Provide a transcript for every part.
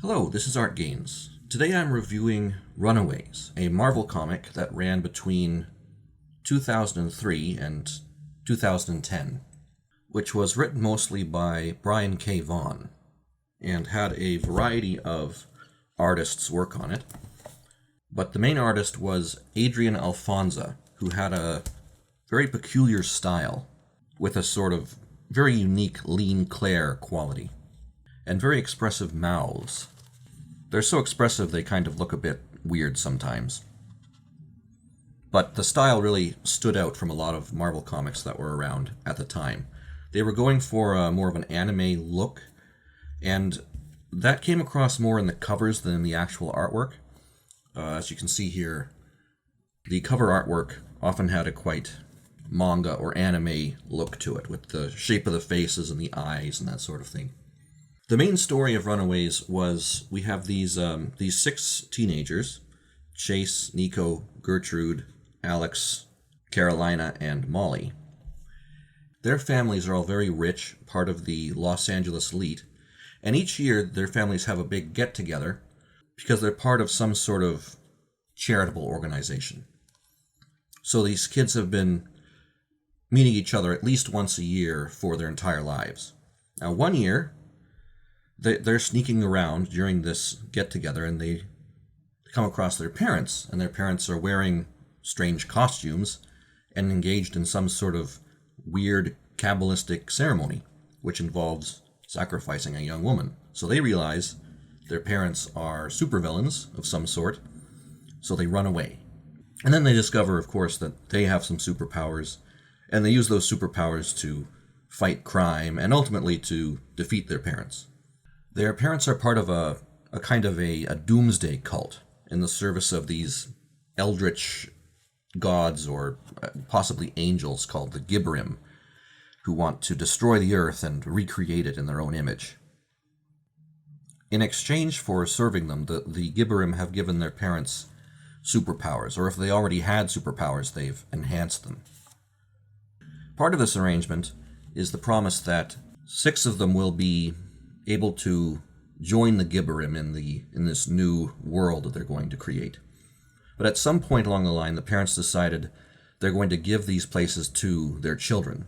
Hello, this is Art Gaines. Today I'm reviewing Runaways, a Marvel comic that ran between 2003 and 2010, which was written mostly by Brian K. Vaughan and had a variety of artists work on it. But the main artist was Adrian Alfonso, who had a very peculiar style with a sort of very unique lean Claire quality and very expressive mouths. They're so expressive they kind of look a bit weird sometimes. But the style really stood out from a lot of Marvel comics that were around at the time. They were going for more of an anime look, and that came across more in the covers than in the actual artwork. As you can see here, the cover artwork often had a quite manga or anime look to it, with the shape of the faces and the eyes and that sort of thing. The main story of Runaways was we have these six teenagers, Chase, Nico, Gertrude, Alex, Carolina, and Molly. Their families are all very rich, part of the Los Angeles elite, and each year their families have a big get-together because they're part of some sort of charitable organization. So these kids have been meeting each other at least once a year for their entire lives. Now, one year, they're sneaking around during this get-together, and they come across their parents, and their parents are wearing strange costumes and engaged in some sort of weird Kabbalistic ceremony, which involves sacrificing a young woman. So they realize their parents are supervillains of some sort, so they run away. And then they discover, of course, that they have some superpowers, and they use those superpowers to fight crime and ultimately to defeat their parents. Their parents are part of a kind of a doomsday cult in the service of these eldritch gods or possibly angels called the Gibberim, who want to destroy the earth and recreate it in their own image. In exchange for serving them, the Gibberim have given their parents superpowers, or if they already had superpowers, they've enhanced them. Part of this arrangement is the promise that 6 of them will be able to join the Gibberim in this new world that they're going to create. But at some point along the line, the parents decided they're going to give these places to their children.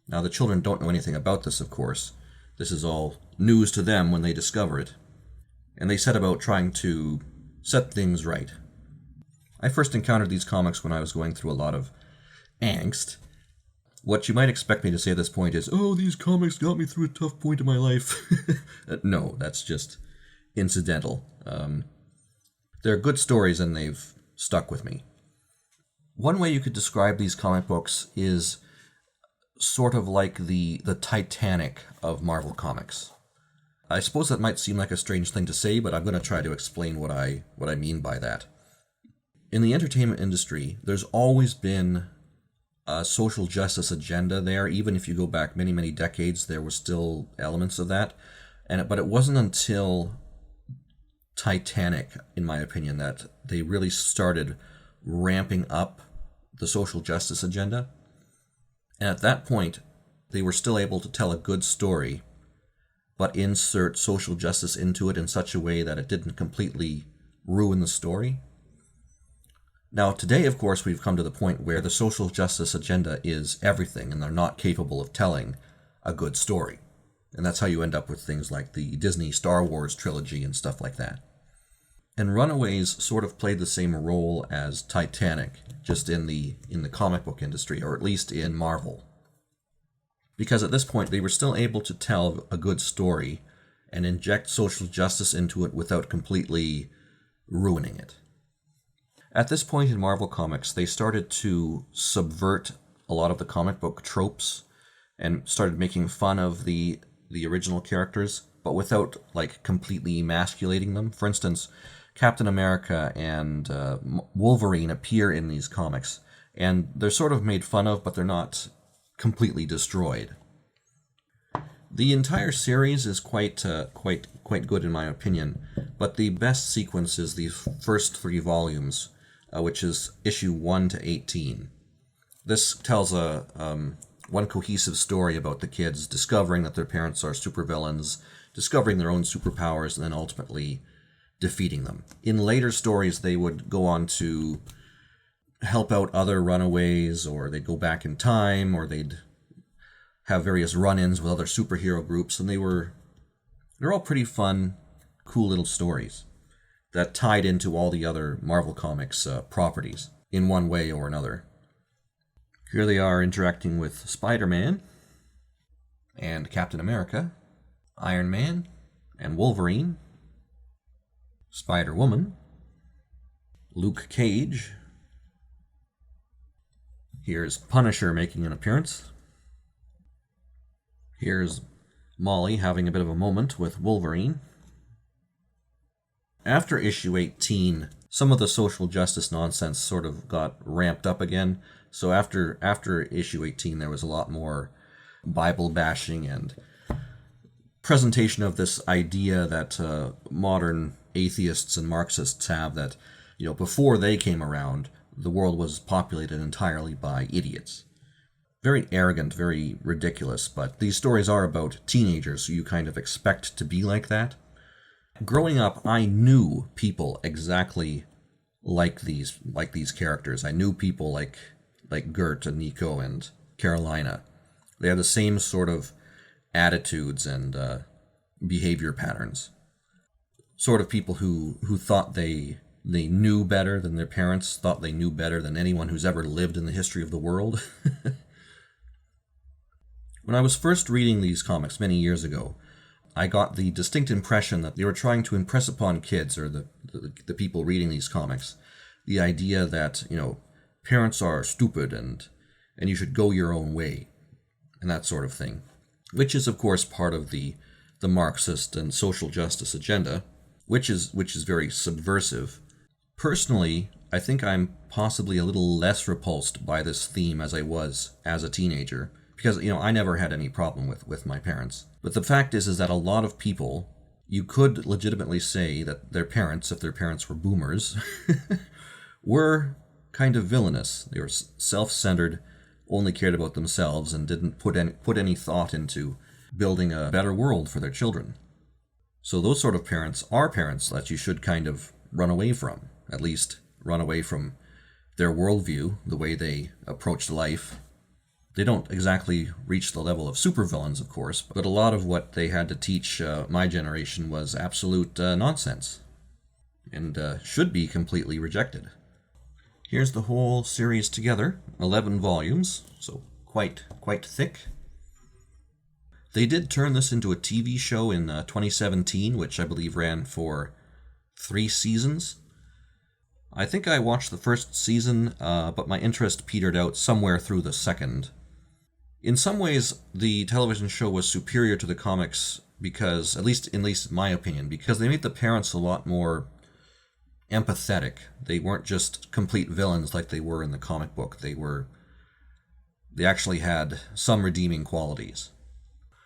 Now, the children don't know anything about this, of course. This is all news to them when they discover it. And they set about trying to set things right. I first encountered these comics when I was going through a lot of angst. What you might expect me to say at this point is, oh, these comics got me through a tough point in my life. No, that's just incidental. They're good stories and they've stuck with me. One way you could describe these comic books is sort of like the Titanic of Marvel Comics. I suppose that might seem like a strange thing to say, but I'm going to try to explain what I mean by that. In the entertainment industry, there's always been a social justice agenda there. Even if you go back many, many decades, there were still elements of that. But it wasn't until Titanic, in my opinion, that they really started ramping up the social justice agenda. And at that point, they were still able to tell a good story, but insert social justice into it in such a way that it didn't completely ruin the story. Now, today, of course, we've come to the point where the social justice agenda is everything, and they're not capable of telling a good story. And that's how you end up with things like the Disney Star Wars trilogy and stuff like that. And Runaways sort of played the same role as Titanic, just in the comic book industry, or at least in Marvel. Because at this point, they were still able to tell a good story and inject social justice into it without completely ruining it. At this point in Marvel Comics, they started to subvert a lot of the comic book tropes and started making fun of the original characters, but without completely emasculating them. For instance, Captain America and Wolverine appear in these comics, and they're sort of made fun of, but they're not completely destroyed. The entire series is quite good in my opinion, but the best sequence is the first 3 volumes, which is issue 1 to 18. This tells one cohesive story about the kids discovering that their parents are supervillains, discovering their own superpowers and then ultimately defeating them. In later stories, they would go on to help out other runaways, or they'd go back in time, or they'd have various run-ins with other superhero groups, and they're all pretty fun, cool little stories that tied into all the other Marvel Comics properties in one way or another. Here they are interacting with Spider-Man and Captain America, Iron Man and Wolverine, Spider-Woman, Luke Cage. Here's Punisher making an appearance. Here's Molly having a bit of a moment with Wolverine. After issue 18, some of the social justice nonsense sort of got ramped up again. So after issue 18, there was a lot more Bible bashing and presentation of this idea that modern atheists and Marxists have, that, before they came around, the world was populated entirely by idiots. Very arrogant, very ridiculous, but these stories are about teenagers, so you kind of expect to be like that. Growing up, I knew people exactly like these characters. I knew people like Gert and Nico and Carolina. They had the same sort of attitudes and behavior patterns. Sort of people who thought they knew better than their parents, thought they knew better than anyone who's ever lived in the history of the world. When I was first reading these comics many years ago, I got the distinct impression that they were trying to impress upon kids, or the people reading these comics, the idea that, parents are stupid and you should go your own way, and that sort of thing, which is, of course, part of the Marxist and social justice agenda, which is very subversive. Personally, I think I'm possibly a little less repulsed by this theme as I was as a teenager, because, I never had any problem with my parents. But the fact is that a lot of people, you could legitimately say that their parents, if their parents were boomers, were kind of villainous. They were self-centered, only cared about themselves, and didn't put any thought into building a better world for their children. So those sort of parents are parents that you should kind of run away from, at least run away from their worldview, the way they approached life. They don't exactly reach the level of supervillains, of course, but a lot of what they had to teach my generation was absolute nonsense, and should be completely rejected. Here's the whole series together, 11 volumes, so quite thick. They did turn this into a TV show in 2017, which I believe ran for 3 seasons. I think I watched the first season, but my interest petered out somewhere through the second. In some ways, the television show was superior to the comics because, at least in my opinion, because they made the parents a lot more empathetic. They weren't just complete villains like they were in the comic book. They actually had some redeeming qualities.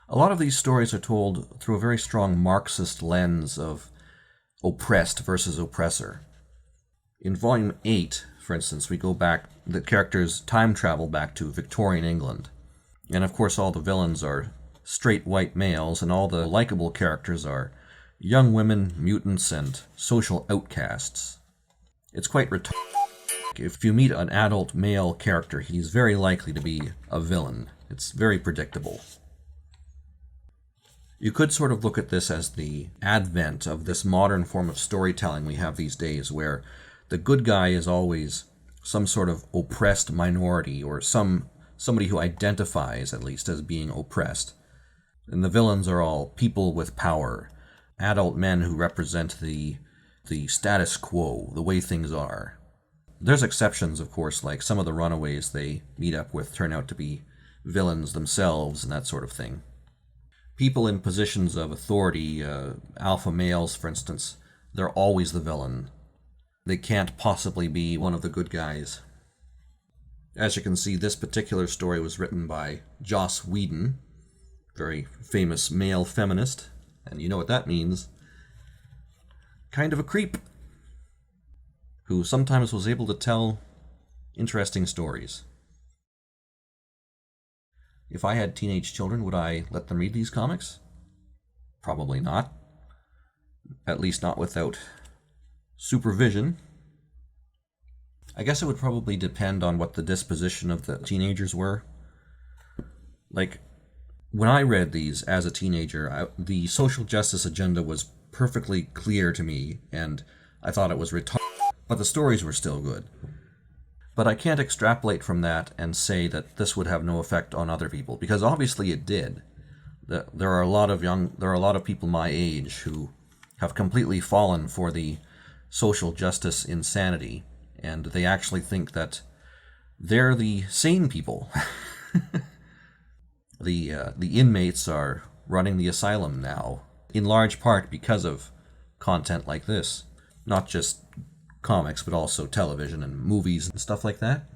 A lot of these stories are told through a very strong Marxist lens of oppressed versus oppressor. In Volume 8, for instance, the characters time travel back to Victorian England. And of course all the villains are straight white males, and all the likable characters are young women, mutants, and social outcasts. It's quite retarded. If you meet an adult male character, he's very likely to be a villain. It's very predictable. You could sort of look at this as the advent of this modern form of storytelling we have these days, where the good guy is always some sort of oppressed minority, or somebody who identifies, at least, as being oppressed. And the villains are all people with power, adult men who represent the status quo, the way things are. There's exceptions, of course, like some of the runaways they meet up with turn out to be villains themselves and that sort of thing. People in positions of authority, alpha males, for instance, they're always the villain. They can't possibly be one of the good guys. As you can see, this particular story was written by Joss Whedon, very famous male feminist, and you know what that means. Kind of a creep, who sometimes was able to tell interesting stories. If I had teenage children, would I let them read these comics? Probably not. At least not without supervision. I guess it would probably depend on what the disposition of the teenagers were. Like, when I read these as a teenager, the social justice agenda was perfectly clear to me, and I thought it was retarded, but the stories were still good. But I can't extrapolate from that and say that this would have no effect on other people, because obviously it did. There are a lot of people my age who have completely fallen for the social justice insanity, and they actually think that they're the sane people. The inmates are running the asylum now, in large part because of content like this. Not just comics, but also television and movies and stuff like that.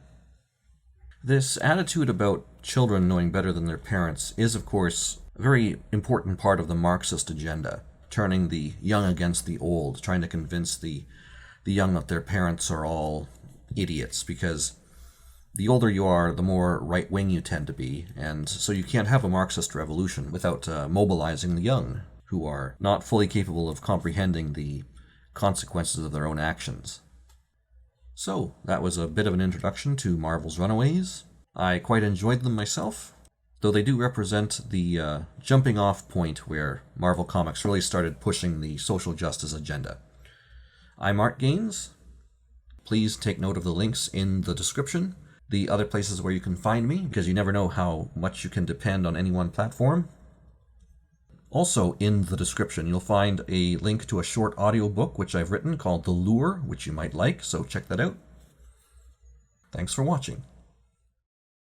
This attitude about children knowing better than their parents is, of course, a very important part of the Marxist agenda, turning the young against the old, trying to convince the young that their parents are all idiots, because the older you are, the more right-wing you tend to be, and so you can't have a Marxist revolution without mobilizing the young, who are not fully capable of comprehending the consequences of their own actions. So, that was a bit of an introduction to Marvel's Runaways. I quite enjoyed them myself, though they do represent the jumping-off point where Marvel Comics really started pushing the social justice agenda. I'm Art Gaines. Please take note of the links in the description, the other places where you can find me, because you never know how much you can depend on any one platform. Also, in the description, you'll find a link to a short audiobook which I've written called The Lure, which you might like, so check that out. Thanks for watching.